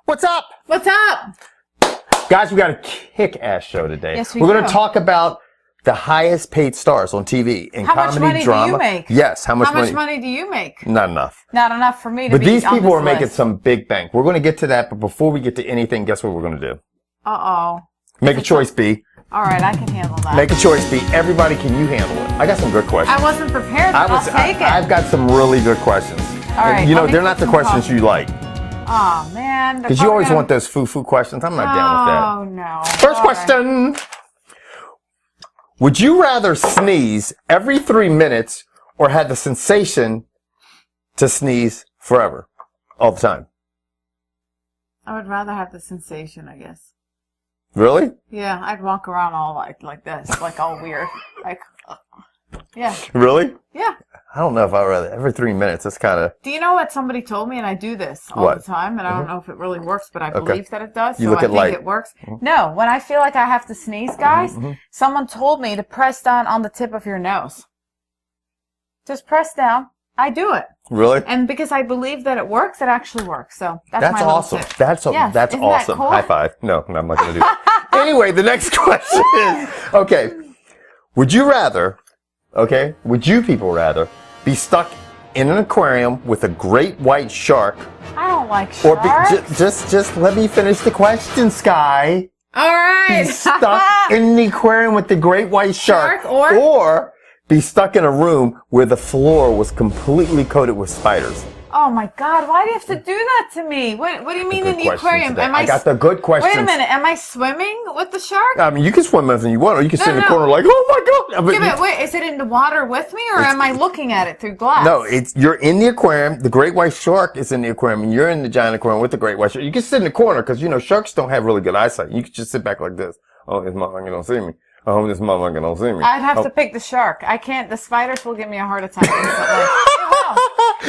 What's up? What's up? Guys, we got a kick-ass show today. Yes, We're going to talk about the highest paid stars on TV in comedy, drama. How much money do you make? Yes, how much money do you make? Not enough. Not enough for me to But be these on people this are making list. some big bank. We're going to get to that, but before we get to anything, guess what we're going to do? Uh-oh. Make a choice, B. All right, I can handle that. Make a choice, B. Everybody, can you handle it? I got some good questions. I wasn't prepared, but I'll take it. I've got some really good questions. All right. You know, they're not the questions you like. Oh, man. Because you always want those foo-foo questions. I'm not down with that. Oh, no. First question. Would you rather sneeze every 3 minutes or have the sensation to sneeze forever? All the time? I would rather have the sensation, I guess. Really? Yeah, I'd walk around all like this, like all weird. Like, yeah. Really? Yeah. I don't know if I'd rather. Every 3 minutes, that's kind of... Do you know what somebody told me? And I do this all the time, and I don't know if it really works, but I believe that it does, so I think it works. No, when I feel like I have to sneeze, guys, someone told me to press down on the tip of your nose. Just press down. I do it. Really? And because I believe that it works, it actually works. So that's my awesome. little tip. That's Yes. that's Isn't awesome. that cool? High five. No, I'm not going to do that. Anyway, the next question is, okay, would you people rather be stuck in an aquarium with a great white shark? I don't like sharks. Or just let me finish the question, Sky. All right. Be stuck in the aquarium with the great white shark, or be stuck in a room where the floor was completely coated with spiders. Oh my God! Why do you have to do that to me? What do you mean in the aquarium? I got the good questions. Wait a minute. Am I swimming with the shark? I mean, you can swim if you want, or you can sit in the corner like, oh my God! Wait, is it in the water with me, or am I looking at it through glass? No, you're in the aquarium. The great white shark is in the aquarium, and you're in the giant aquarium with the great white shark. You can sit in the corner because sharks don't have really good eyesight. You can just sit back like this. Oh, this motherfucker don't see me. Oh, this motherfucker don't see me. I'd have to pick the shark. I can't. The spiders will give me a heart attack instantly.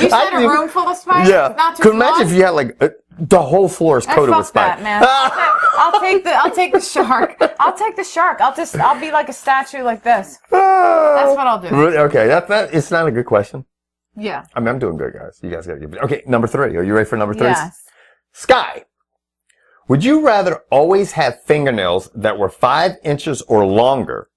You said a room full of spiders? Yeah. Not too Could imagine if you had the whole floor is coated with spiders. That, man. I'll take the shark. I'll take the shark. I'll be like a statue like this. That's what I'll do. Really? Okay, that it's not a good question. Yeah. I mean, I'm doing good, guys. You guys gotta give me. Okay, number 3. Are you ready for number 3? Yes. Sky. Would you rather always have fingernails that were 5 inches or longer,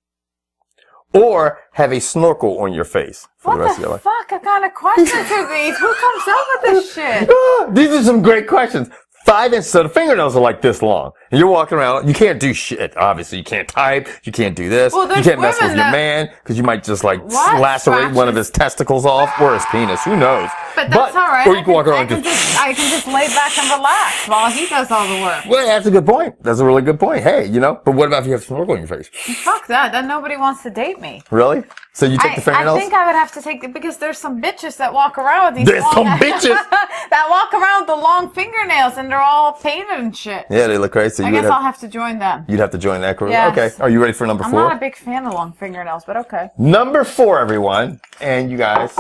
or have a snorkel on your face for the rest of your life? What the fuck kind of questions are these? Who comes up with this shit? These are some great questions. 5 inches, so the fingernails are like this long. And you're walking around, you can't do shit, obviously. You can't type, you can't do this. Well, you can't mess with your man, because you might just lacerate one of his testicles off, or his penis, who knows. But that's all right. Or you can walk around I can just lay back and relax while he does all the work. Well, that's a good point. That's a really good point. Hey, but what about if you have snorkel on your face? Fuck that. Then nobody wants to date me. Really? So you take the fingernails? I think I would have to take it because there's some bitches that walk around with these that walk around with the long fingernails and they're all painted and shit. Yeah, they look crazy. So I guess I'll have to join them. You'd have to join that crew? Yes. Okay. Are you ready for number 4? I'm not a big fan of long fingernails, but okay. Number 4, everyone. And you guys,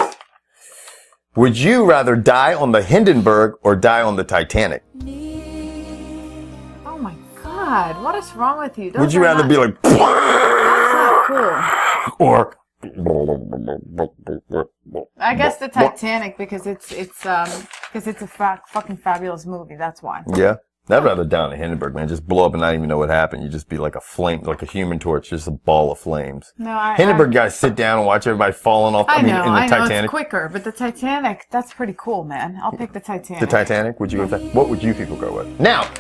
would you rather die on the Hindenburg or die on the Titanic? Oh my God. What is wrong with you? Would you rather be like... That's not cool. Or... I guess the Titanic because it's a fucking fabulous movie. That's why. Yeah, I'd rather down the Hindenburg, man. Just blow up and not even know what happened. You just be like a flame, like a human torch, just a ball of flames. No, Hindenburg guys sit down and watch everybody falling off. I know, in the Titanic. It's quicker, but the Titanic, that's pretty cool, man. I'll pick the Titanic. The Titanic? Would you go with that? What would you people go with? Now,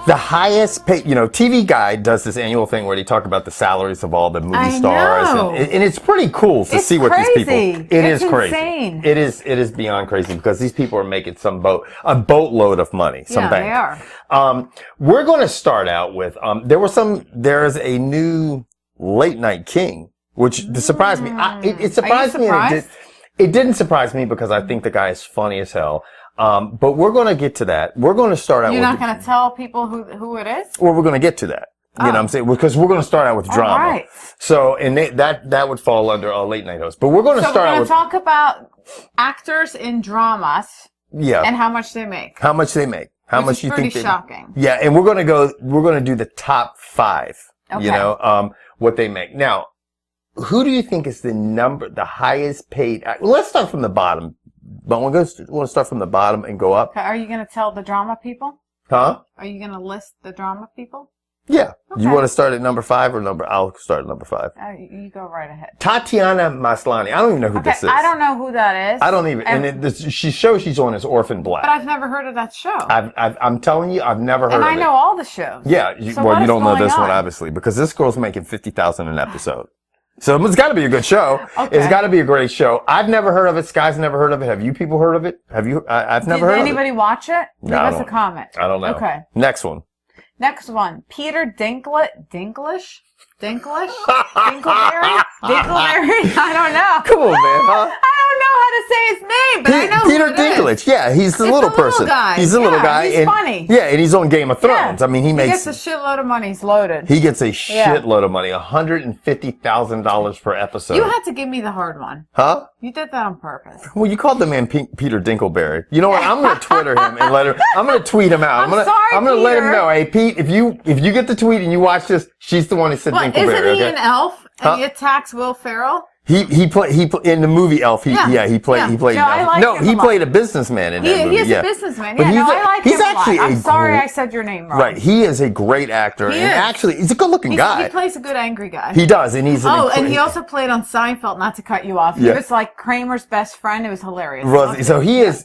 the highest paid, TV Guide does this annual thing where they talk about the salaries of all the movie stars. And it's pretty cool to see what these people... It's crazy. Insane. It is beyond crazy because these people are making a boatload of money. They are. We're going to start out with, there is a new late night king, which surprised me. It surprised me. And it didn't surprise me because I think the guy is funny as hell. But we're going to get to that. We're going to start out You're not going to tell people who it is? Well, we're going to get to that. You know what I'm saying? Because we're going to start out with drama. All right. So, and that would fall under a late night host. But we're going to start out with... we're going to talk about actors in dramas. Yeah. And how much they make. How much they make. How much you think pretty shocking. Yeah, and we're going to do the top 5. Okay. What they make. Now, who do you think is the highest paid... Let's start from the bottom. But we're going to start from the bottom and go up. Okay, are you going to tell the drama people? Huh? Are you going to list the drama people? Yeah. Okay. You want to start at number 5 or number? I'll start at number 5. You go right ahead. Tatiana Maslany. I don't even know who this is. I don't know who that is. I don't even. She shows she's on is Orphan Black. But I've never heard of that show. I'm telling you, I've never heard of it. And I know all the shows. Yeah. Well, you don't know this one, obviously, because this girl's making $50,000 an episode. So it's got to be a good show. Okay. It's got to be a great show. I've never heard of it. Sky's never heard of it. Have you people heard of it? Have you? I've never heard of it. Did anybody watch it? Leave us a comment. I don't know. Okay. Next one. Peter Dinklage? Dingleberry? I don't know. Come on, man, huh? I don't know how to say his name, but I know Peter Dinklage. Yeah, he's the little person. Guy. He's the little guy. He's funny. Yeah, and he's on Game of Thrones. Yeah. I mean, he gets a shitload of money. He's loaded. He gets a shitload of money. $150,000 per episode. You had to give me the hard one. Huh? You did that on purpose. Well, you called the man Peter Dinkelberry. You know what? I'm going to Twitter him and let him. I'm going to tweet him out. I'm going to let him know. Hey, Pete, if you get the tweet and you watch this, she's the one who said Dinkelberry. Isn't he an elf? And he attacks Will Ferrell? He played in the movie Elf. He played. He played a businessman in that movie. He is a businessman. Yeah, I like him a lot. I'm sorry I said your name wrong. Right. He is a great actor, and actually, he's a good-looking guy. He plays a good angry guy. He does, and he's and he also played on Seinfeld. Not to cut you off, he was like Kramer's best friend. It was hilarious. So he is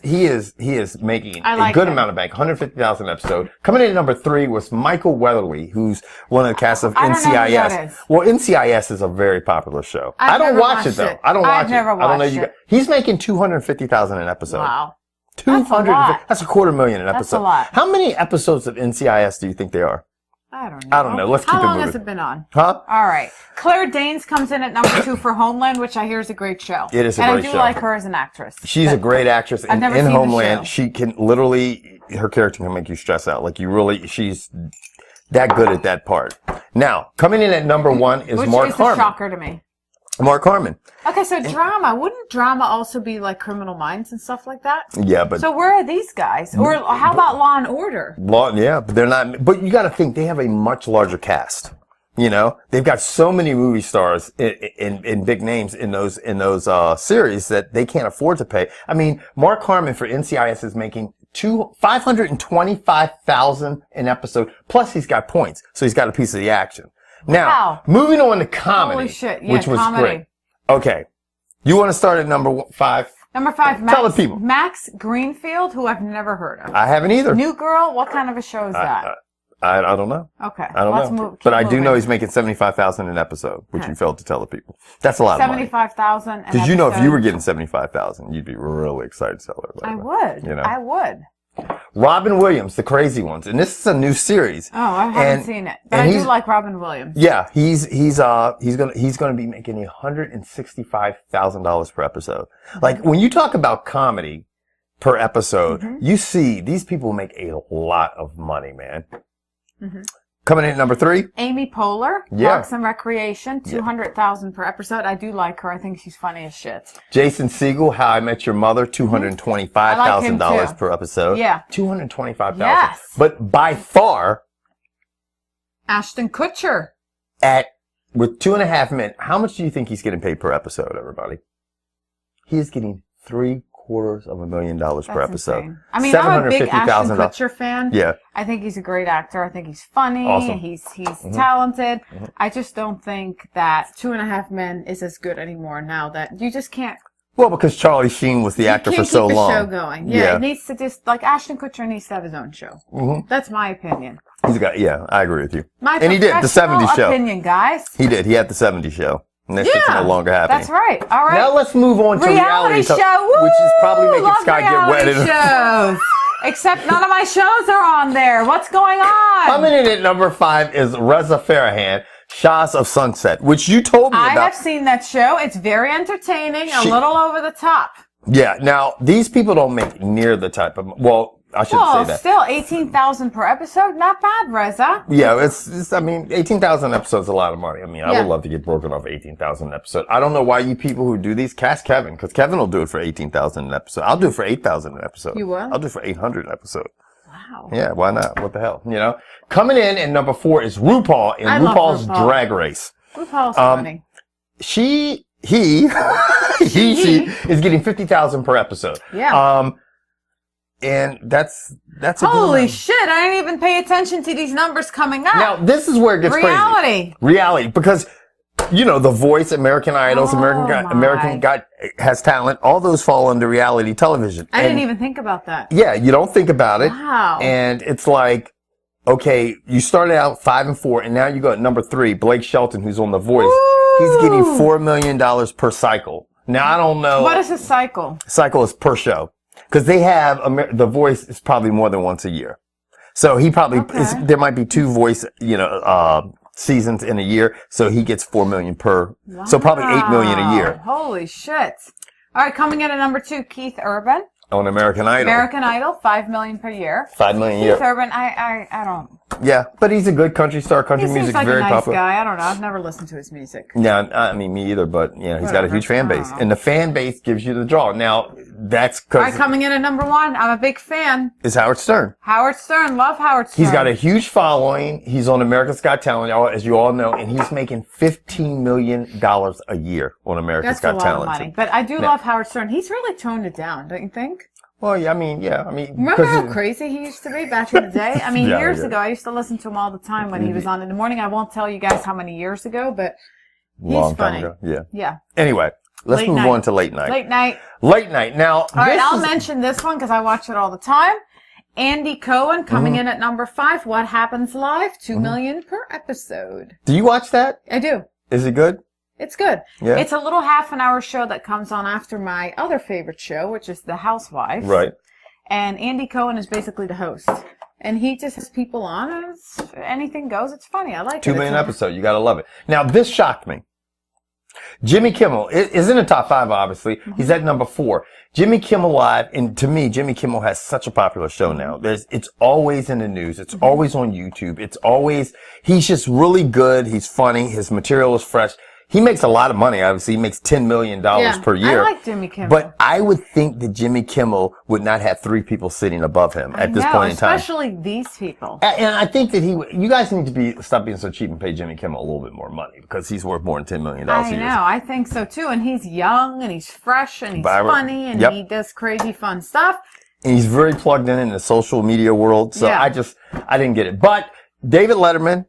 making a good amount of bank. $150,000 an episode. Coming in at number 3 was Michael Weatherly, who's one of the cast of NCIS. I don't know who that is. Well, NCIS is a very popular show. I don't watch it though. I don't watch it. I've never watched it. He's making $250,000 an episode. Wow. That's $250,000 $250,000 an episode. That's a lot. How many episodes of NCIS do you think there are? I don't know. Let's keep it moving. How long has it been on? Huh? All right. Claire Danes comes in at number 2 for Homeland, which I hear is a great show. It is a great show. And I do like her as an actress. She's a great actress in Homeland. She can literally, her character can make you stress out. Like she's that good at that part. Now, coming in at number 1 is Mark Harmon. Which is a shocker to me. Mark Harmon. Okay, so drama. Wouldn't drama also be like Criminal Minds and stuff like that? Yeah, but... So where are these guys? Or how about Law and Order? But they're not... But you got to think, they have a much larger cast. You know? They've got so many movie stars in big names in those series that they can't afford to pay. I mean, Mark Harmon for NCIS is making $525,000 an episode, plus he's got points, so he's got a piece of the action. Now, moving on to comedy, Holy shit. Yeah, which was great. Okay. You want to start at number 5? Number 5, Tell the people. Max Greenfield, who I've never heard of. I haven't either. New Girl, what kind of a show is that? I don't know. Okay. I don't know. But I do know he's making $75,000 an episode, which you failed to tell the people. That's a lot of money. $75,000 Because you know if you were getting $75,000, you'd be really excited to tell everybody. I would. You know? I would. Robin Williams, The Crazy Ones, and this is a new series. Oh, I haven't seen it, but I do like Robin Williams. Yeah, he's gonna be making $165,000 per episode. Like when you talk about comedy per episode, you see these people make a lot of money, man. Coming in at number 3, Amy Poehler, Parks and Recreation, $200,000 per episode. I do like her. I think she's funny as shit. Jason Segel, How I Met Your Mother, $225,000 per episode. Yeah, $225,000. Yes, but by far, Ashton Kutcher with 2.5 Men. How much do you think he's getting paid per episode? Everybody, he is getting $750,000 per episode. Insane. I mean, I'm a big Ashton Kutcher fan. Yeah. I think he's a great actor. I think he's funny. Awesome. He's talented. I just don't think that 2.5 Men is as good anymore now that you just can't. Well, because Charlie Sheen was the actor for so long. You can't keep the show going. Yeah, it needs to just, like, Ashton Kutcher needs to have his own show. That's my opinion. He's got, I agree with you. And he did, the 70s show. Opinion, guys. He did. He had the 70s show. And that shit's no longer happening. That's right. All right. Now let's move on to reality show, which is probably making Sky get wetted. Shows. Except none of my shows are on there. What's going on? Coming in at number 5 is Reza Farahani, Shahs of Sunset, which you told me about. I have seen that show. It's very entertaining, a little over the top. Yeah. Now, these people don't make near the type of, I shouldn't say that. Still, $18,000 per episode, not bad, Reza. Yeah, it's I mean, $18,000 episodes is a lot of money. I mean, I would love to get broken off $18,000 an episode. I don't know why you people who do these cast Kevin, because Kevin will do it for $18,000 an episode. I'll do it for $8,000 an episode. You will? I'll do it for $800 an episode. Wow. Yeah, why not? What the hell? You know? Coming in at number 4 is RuPaul in RuPaul's Drag Race. RuPaul's funny. She is getting $50,000 per episode. Yeah. And that's a holy shit! I didn't even pay attention to these numbers coming up. Now this is where it gets crazy. Reality, because The Voice, American Idols, American Has Talent. All those fall under reality television. I didn't even think about that. Yeah, you don't think about it. Wow. And it's like, okay, you started out 5 and 4, and now you go at number 3, Blake Shelton, who's on The Voice. Ooh. He's getting $4 million per cycle. Now I don't know. What is a cycle? Cycle is per show. Because they have, The Voice is probably more than once a year. So he probably, there might be 2 Voice, seasons in a year. So he gets $4 million per. Wow. So probably $8 million a year. Holy shit. All right, coming in at number 2, Keith Urban. On American Idol. American Idol, $5 million per year. $5 million a year. Keith Urban, I don't. Yeah, but he's a good country star. Country music is very popular. He's like a nice guy. I don't know. I've never listened to his music. Yeah, I mean, me either, but he's got a huge fan base. And the fan base gives you the draw. Now, that's because... All right, coming in at number 1, I'm a big fan. Is Howard Stern. Howard Stern. Love Howard Stern. He's got a huge following. He's on America's Got Talent, as you all know, and he's making $15 million a year on America's Got Talent. That's a lot of money. But I do love Howard Stern. He's really toned it down, don't you think? Well, yeah, I mean. Remember how crazy he used to be back in the day? I mean, years ago, I used to listen to him all the time when he was on in the morning. I won't tell you guys how many years ago, but he's long funny. Time ago. Yeah. Yeah. Anyway, let's move on to Late Night. Late Night. Late Night. Now, all right, I'll mention this one because I watch it all the time. Andy Cohen coming in at number 5. What Happens Live? $2 million per episode. Do you watch that? I do. Is it good? It's good. Yeah. It's a little half-an-hour show that comes on after my other favorite show, which is The Housewives. Right. And Andy Cohen is basically the host. And he just has people on, and anything goes. It's funny. I like it. 2 million episode. You gotta love it. Now, this shocked me. Jimmy Kimmel is in the top 5, obviously. Mm-hmm. He's at number 4. Jimmy Kimmel Live, and to me, Jimmy Kimmel has such a popular show now. It's always in the news. It's always on YouTube. He's just really good. He's funny. His material is fresh. He makes a lot of money, obviously. He makes $10 million per year. I like Jimmy Kimmel. But I would think that Jimmy Kimmel would not have 3 people sitting above him at this point in time. Especially these people. And I think that you guys need to stop being so cheap and pay Jimmy Kimmel a little bit more money because he's worth more than $10 million a year. I know. I think so too. And he's young and he's fresh and he's funny and he does crazy fun stuff. And he's very plugged in the social media world. So I didn't get it. But David Letterman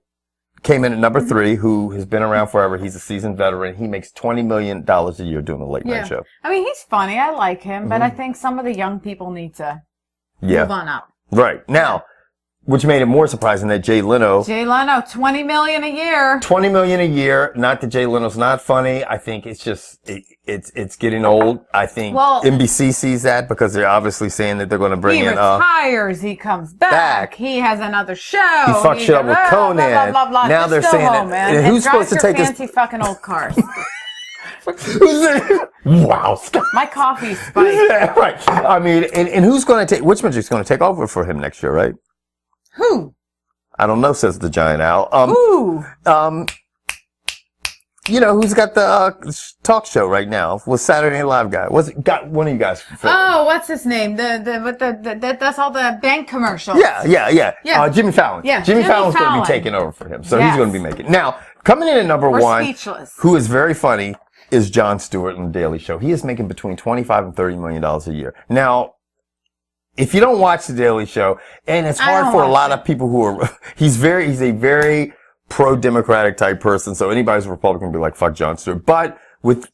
came in at number 3, who has been around forever. He's a seasoned veteran. He makes $20 million a year doing a late night show. I mean, he's funny. I like him, but I think some of the young people need to move on up. Right. Now, which made it more surprising that Jay Leno, $20 million a year. $20 million a year. Not that Jay Leno's not funny. I think it's just, it's getting old. I think NBC sees that because they're obviously saying that they're going to bring in, he retires, he comes back, he has another show. He fucks shit up with Cohen. Now they're saying and who's supposed to take fancy fucking old cars. Wow. My coffee's spiked. Yeah, right. I mean, and who's going to take, which magic's going to take over for him next year, right? Who? I don't know, says the giant owl. Who? Who's got the talk show right now? Was Saturday Night Live guy? Got one of you guys? Oh, what's his name? That's all the bank commercials. Yeah. Jimmy Fallon. Yeah, Jimmy Fallon's going to be taking over for him, so he's going to be making. Now, coming in at number 1, speechless. Who is very funny, is Jon Stewart on The Daily Show. He is making between $25 and $30 million a year. Now, if you don't watch The Daily Show, and it's hard for a lot of people who are, he's a very pro-democratic type person, so anybody who's a Republican will be like, fuck Jon Stewart. But with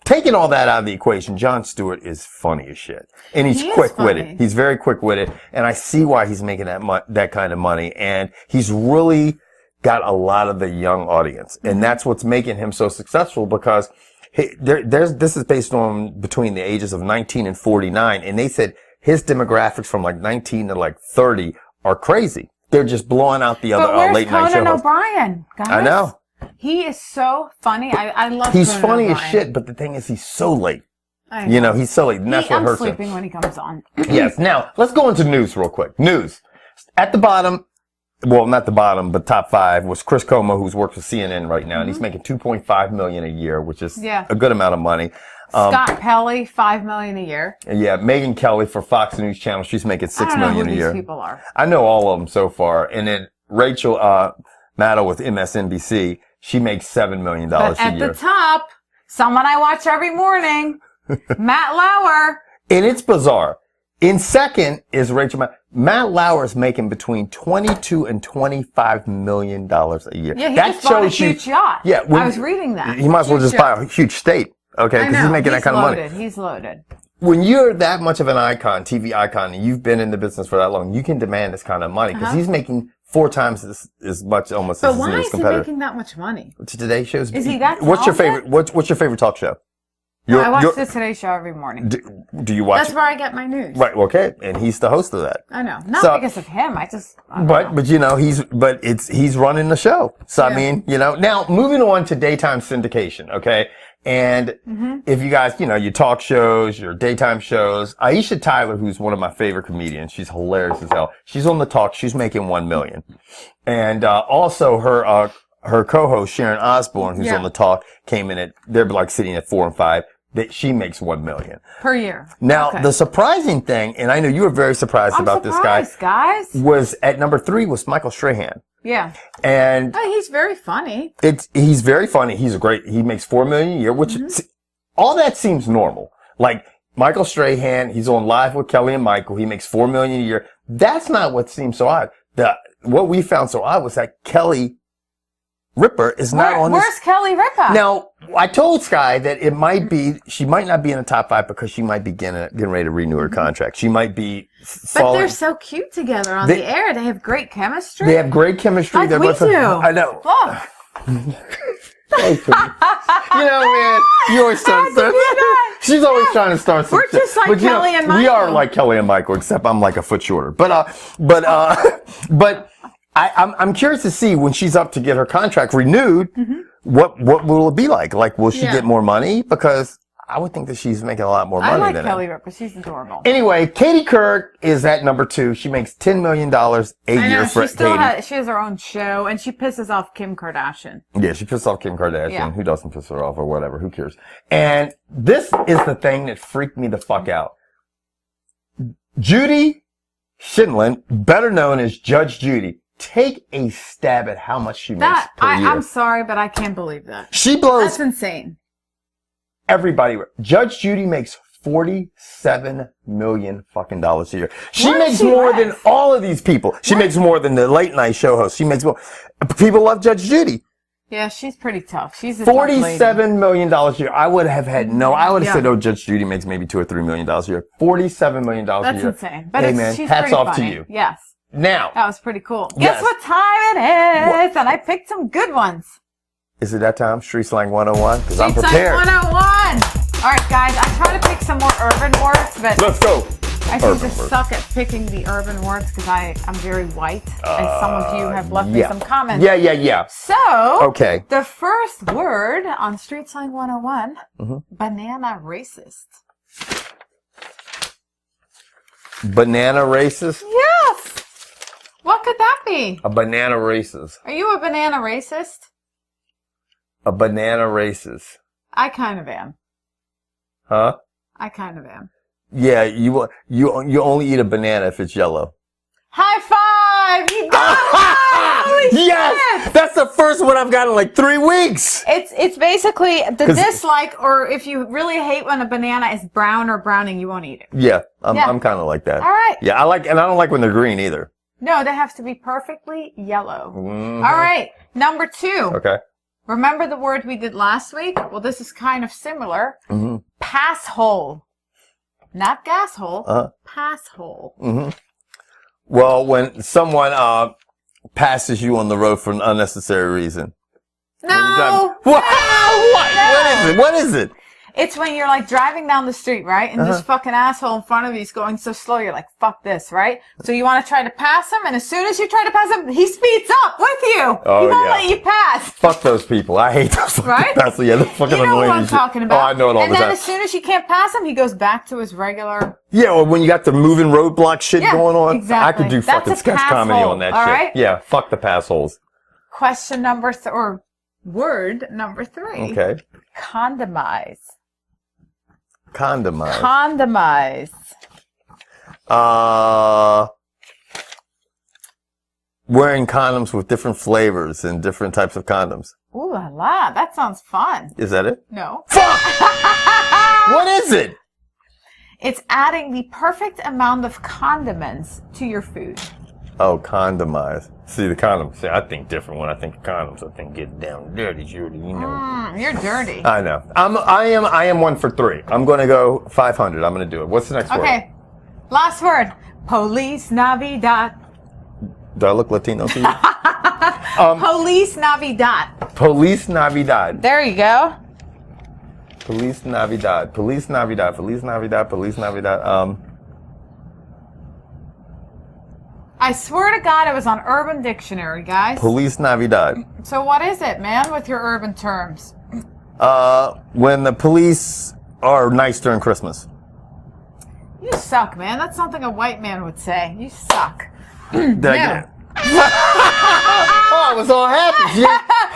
taking all that out of the equation, Jon Stewart is funny as shit. And he's quick-witted. He's very quick-witted, and I see why he's making that kind of money, and he's really got a lot of the young audience. And that's what's making him so successful because this is based on between the ages of 19 and 49, and they said his demographics from like 19 to like 30 are crazy. They're just blowing out the other late night shows. Conan O'Brien, guys? I know. He is so funny. I love He's Conan funny O'Brien. as shit, but the thing is he's so late. I know. He's so late. And that's what hurts him. I'm sleeping when he comes on. Yes. Now, let's go into news real quick. News. At the bottom, well, not the bottom, but top 5 was Chris Como, who's worked for CNN right now, and he's making $2.5 million a year, which is a good amount of money. Scott Pelley, $5 million a year. Yeah, Megyn Kelly for Fox News Channel, she's making $6 million a year. I don't know who these people are. I know all of them so far. And then Rachel Maddow with MSNBC, she makes $7 million a year. At the top, someone I watch every morning, Matt Lauer. And it's bizarre. In second is Rachel. Matt Lauer's making between $22 and $25 million a year. Yeah, he just bought a huge yacht. Yeah, I was reading that. He might as well just buy a huge state, okay? Because he's making that kind of money. He's loaded. When you're that much of an icon, TV icon, and you've been in the business for that long, you can demand this kind of money because he's making 4 times as much almost as his competitor. But why is he making that much money? Today Show's. Is he that talented? What's your favorite talk show? I watch the Today Show every morning. Do you watch That's where I get my news. Right, okay. And he's the host of that. I know. Not because of him. I don't know. But you know, he's running the show. So I mean, you know, now moving on to daytime syndication, okay? And if you guys, you know, your talk shows, your daytime shows, Aisha Tyler, who's one of my favorite comedians, she's hilarious as hell. She's on the talk, she's making $1 million. And also her co-host Sharon Osbourne, who's on the talk, came in at, they're like sitting at 4 and 5. That she makes $1 million per year. Now, the surprising thing, and I know you were very surprised about this guy, was at number 3 was Michael Strahan. Yeah. And he's very funny. He's very funny. He makes $4 million a year, which all that seems normal. Like Michael Strahan, he's on Live with Kelly and Michael. He makes $4 million a year. That's not what seems so odd. What we found so odd was that Kelly Ripa is not on this. Where's Kelly Ripa? Now, I told Sky that she might not be in the top 5 because she might be getting ready to renew her contract. She might be But they're so cute together on the air. They have great chemistry. They have great chemistry. Like we do. I know. Look. You know, man, you always start. She's always trying to start some shit. We're just like Kelly and Michael. We are like Kelly and Michael, except I'm like a foot shorter. But I'm curious to see when she's up to get her contract renewed, what will it be like? Like, will she get more money? Because I would think that she's making a lot more money than Kelly Ripa. She's adorable. Anyway, Katie Couric is at number 2. She makes $10 million a year for Katie. She has her own show, and she pisses off Kim Kardashian. Yeah, she pisses off Kim Kardashian. Yeah. Who doesn't piss her off or whatever? Who cares? And this is the thing that freaked me the fuck out. Judy Shindlin, better known as Judge Judy. Take a stab at how much she makes per year. I'm sorry, but I can't believe that. She blows. That's insane. Everybody. Judge Judy makes $47 million fucking dollars a year. She makes more than all of these people. She makes more than the late night show host. She makes more. People love Judge Judy. Yeah, she's pretty tough. She's a $47 million a year. I would have had I would have said, oh, Judge Judy makes maybe $2 or $3 million a year. $47 million a year. That's insane. But hey, man, hats off to you. Yes. Now. That was pretty cool. Guess what time it is? And I picked some good ones. Is it that time? Street Slang 101? Because I'm prepared. Street Slang 101. All right, guys. I try to pick some more urban words, but let's go. I seem to suck at picking the urban words because I'm very white, and some of you have left me some comments. Yeah. So, the first word on Street Slang 101, banana racist. Banana racist? Yes. What could that be? A banana racist. Are you a banana racist? A banana racist. I kind of am. Huh? I kind of am. Yeah, you only eat a banana if it's yellow. High five! You got it! Holy yes! Shit! That's the first one I've gotten in like 3 weeks. It's basically the dislike, or if you really hate when a banana is brown or browning, you won't eat it. Yeah, I'm kind of like that. All right. Yeah, and I don't like when they're green either. No, they have to be perfectly yellow. All right, number 2. Okay. Remember the word we did last week? Well, this is kind of similar. Pass hole. Not gas hole, pass hole. Well, when someone passes you on the road for an unnecessary reason. No. What is it? It's when you're like driving down the street, right? And this fucking asshole in front of you is going so slow, you're like, fuck this, right? So you want to try to pass him, and as soon as you try to pass him, he speeds up with you. Oh, he won't let you pass. Fuck those people. I hate those fucking passers. Yeah, they're fucking annoying. You know what I'm talking about. Oh, I know it all the time. And then as soon as you can't pass him, he goes back to his regular... Yeah, or when you got the moving roadblock shit going on. Exactly. I could do fucking sketch comedy on that shit. Right? Yeah, fuck the pass holes. Question number or word number 3. Okay. Condomize. Condomize. Wearing condoms with different flavors and different types of condoms. Ooh la la, that sounds fun. Is that it? No. Fuck! What is it? It's adding the perfect amount of condiments to your food. Oh, condomize. See, the condoms. See, I think different when I think of condoms. I think get down dirty, Judy. You know. You're dirty. I know. I am 1 for 3. I'm going to go 500. I'm going to do it. What's the next word? Okay. Last word. Police Navidad. Do I look Latino to you? Police Navidad. Police Navidad. There you go. Police Navidad. Police Navidad. Police Navidad. Police Navidad. I swear to God, it was on Urban Dictionary, guys. Police Navidad. So what is it, man, with your urban terms? When the police are nice during Christmas. You suck, man. That's something a white man would say. You suck. No. Oh, I was all happy.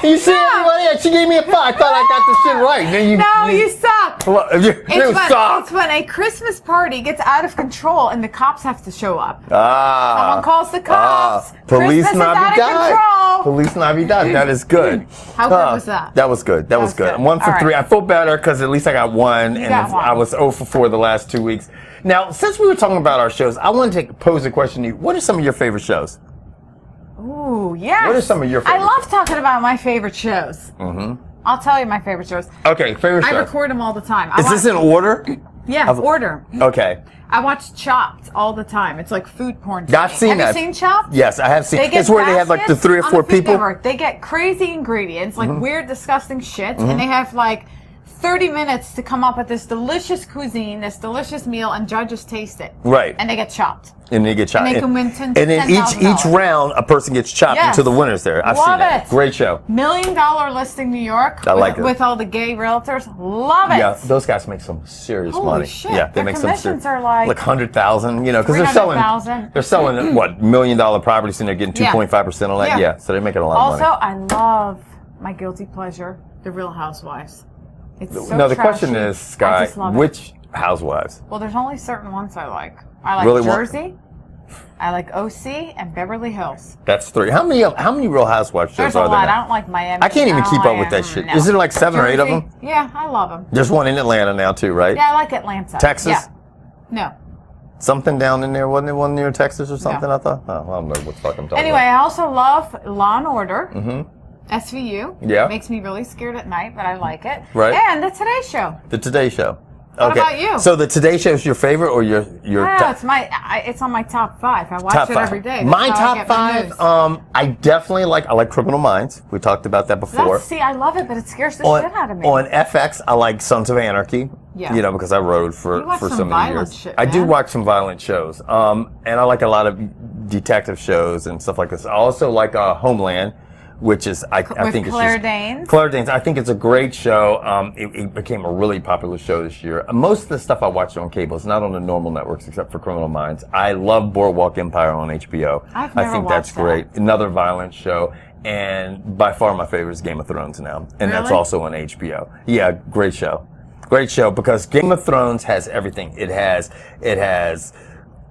You see everybody else? She gave me a 5. I thought I got this shit right. Then you suck. It's it's when a Christmas party gets out of control and the cops have to show up. Someone calls the cops. Police Christmas Navidad. is out of control. Police Navidad. That is good. How good was that? That was good. That was good. 1 for 3. I feel better because at least I got 1. I was 0 for 4 the last 2 weeks. Now, since we were talking about our shows, I want to pose a question to you. What are some of your favorite shows? Ooh, yeah. What are some of your favorite shows? I love talking about my favorite shows. Mm-hmm. I'll tell you my favorite shows. Okay, favorite show. I record them all the time. Is this in order? Yeah, order. Okay. I watch Chopped all the time. It's like food porn. I've seen that. Have you seen Chopped? Yes, I have seen. It's where they have like the 3 or 4 people. They get crazy ingredients, like weird, disgusting shit, and they have like 30 minutes to come up with this delicious cuisine, this delicious meal, and judges taste it. Right. And they get chopped. And they get chopped. And they can win $10,000. And then each round, a person gets chopped into the winners there. I've seen that. Great show. $1 Million Listing New York. I like it. With all the gay realtors. Love it. Yeah, those guys make some serious money. Holy shit. Yeah, they make some commissions are like 100,000, you know, because they're selling what, $1 million properties and they're getting 2.5% on that. Yeah, so they're making a lot of money. Also, I love my guilty pleasure, The Real Housewives. It's so now the question is, Sky, which housewives? Well, there's only certain ones I like. I like Jersey, I like OC, and Beverly Hills. That's 3. How many Real Housewives shows are there? There's a lot. I don't like Miami. I can't even keep up with that shit. No. Is there like 7 or 8 of them? Yeah, I love them. There's one in Atlanta now too, right? Yeah, I like Atlanta. Texas? Yeah. No. Something down in there, wasn't it one near Texas or something? No. I thought. Oh, I don't know what the fuck I'm talking about. Anyway, I also love Law and Order. Mm-hmm. SVU. Yeah. Makes me really scared at night, but I like it. Right. And The Today Show. The Today Show. What about you? So the Today Show is your favorite or your it's on my top 5. I watch it every day. That's my top 5, I definitely like Criminal Minds. We talked about that before. I love it, but it scares the shit out of me. On FX, I like Sons of Anarchy. Yeah. You know, because I rode for so many years. Shit, I do watch some violent shows. And I like a lot of detective shows and stuff like this. I also like Homeland, which is I think Claire Danes. Claire Danes. I think it's a great show. It became a really popular show this year. Most of the stuff I watched on cable is not on the normal networks except for Criminal Minds. I love Boardwalk Empire on HBO. I think that's great. Another violent show. And by far my favorite is Game of Thrones now. And that's also on HBO. Yeah, great show. Great show because Game of Thrones has everything. It has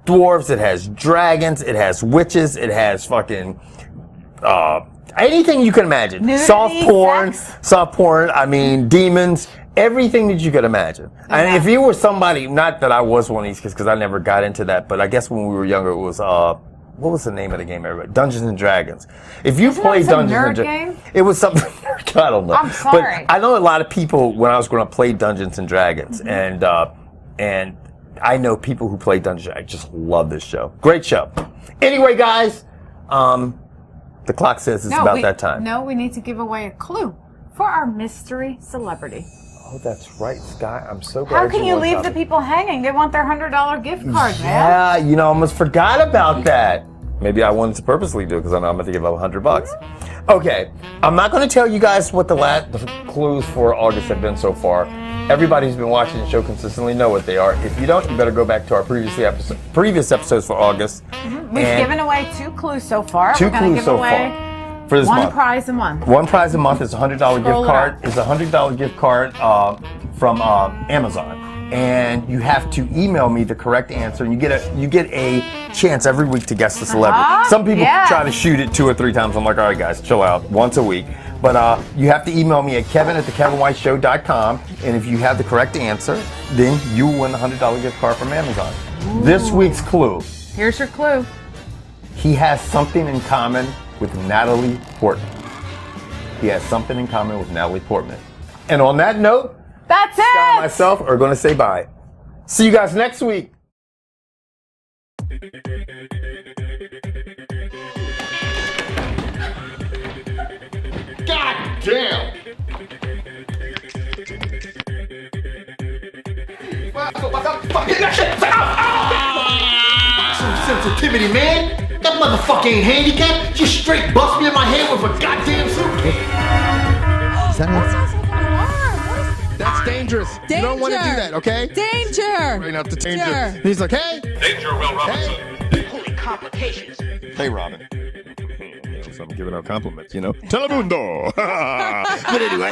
dwarves, it has dragons, it has witches, it has fucking anything you can imagine. Nudity, soft porn, I mean, demons, everything that you could imagine. Okay. And if you were somebody, not that I was one of these kids because I never got into that, but I guess when we were younger it was, what was the name of the game, everybody? Dungeons and Dragons. If you played Dungeons and Dragons, it was something, I don't know. I'm sorry. But I know a lot of people when I was growing up played Dungeons and Dragons, and I know people who play Dungeons. I just love this show. Great show. Anyway, guys, the clock says it's about that time. No, we need to give away a clue for our mystery celebrity. Oh, that's right, Sky. I'm so glad. How can you leave the people hanging? They want their $100 gift card, man. Yeah, you know, I almost forgot about that. Maybe I wanted to purposely do it because I know I'm going to give up $100. Okay, I'm not going to tell you guys what the clues for August have been so far. Everybody who's been watching the show consistently know what they are. If you don't, you better go back to our previous episodes for August. Mm-hmm. We've given away 2 clues so far. We're going to give away for this month. One prize a month. One prize a month is a $100 gift card. It's a $100 gift card from Amazon. And you have to email me the correct answer, and you get a chance every week to guess the celebrity. Some people try to shoot it 2 or 3 times. I'm like, all right, guys, chill out. Once a week. But you have to email me at kevin@thekevinwhiteshow.com, and if you have the correct answer, then you win the $100 gift card from Amazon. Ooh. This week's clue. Here's your clue. He has something in common with Natalie Portman. He has something in common with Natalie Portman. And on that note, that's it. Scott and myself are going to say bye. See you guys next week. God damn! Some sensitivity, man. That motherfucker ain't handicapped. Just straight bust me in my head with a goddamn suitcase. That's dangerous. Danger. You don't want to do that, okay? Danger. Right up to danger. He's like, hey. Danger, Will Robinson. Hey. Holy complications. Hey, Robin. So I'm giving out compliments, you know. Telemundo. But anyway,